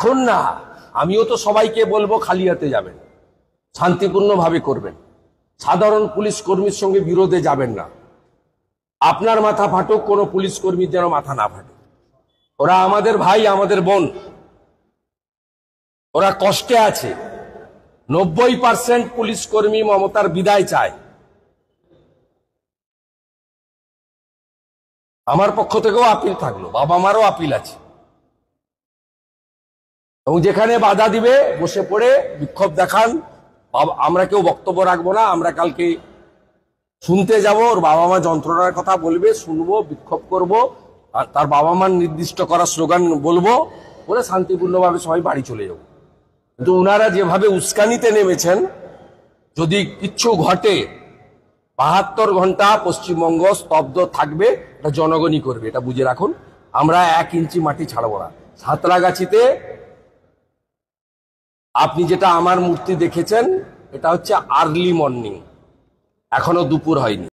এখন না, আমিও তো সবাইকে বলবো খালি হাতে যাবেন, শান্তিপূর্ণভাবে করবেন, সাধারণ পুলিশ কর্মীর সঙ্গে বিরোধে যাবেন না। আপনার মাথা ফাটুক, কোনো পুলিশ কর্মীর যেন মাথা না ফাটে। ওরা আমাদের ভাই, আমাদের বোন, ওরা কষ্টে আছে। 90% পুলিশ কর্মী মমতার বিদায় চায়। আমার পক্ষ থেকেও আপিল থাকলো, বাবা মারও আপিল আছে। এবং যেখানে বাধা দিবে বসে পড়ে বিক্ষোভ দেখান। আমরা কেউ বক্তব্য রাখবো না, আমরা কালকে শুনতে যাব, ওর বাবা মা যন্ত্রণার কথা বলবে, শুনবো, বিক্ষোভ করব, আর তার বাবা মার নির্দিষ্ট করা স্লোগান বলবো, বলে শান্তিপূর্ণভাবে সবাই বাড়ি চলে যাব। কিন্তু ওনারা যেভাবে উস্কানিতে নেমেছেন, যদি কিচ্ছু ঘটে 72 ঘন্টা পশ্চিমবঙ্গ স্তব্ধ থাকবে, এটা জনগণই করবে, এটা বুঝে রাখুন। আমরা 1 ইঞ্চি মাটি ছাড়বো না। সাঁতরাগাছিতে আপনি যেটা আমার মূর্তি দেখেছেন, এটা হচ্ছে আর্লি মর্নিং, এখনো দুপুর হয়নি।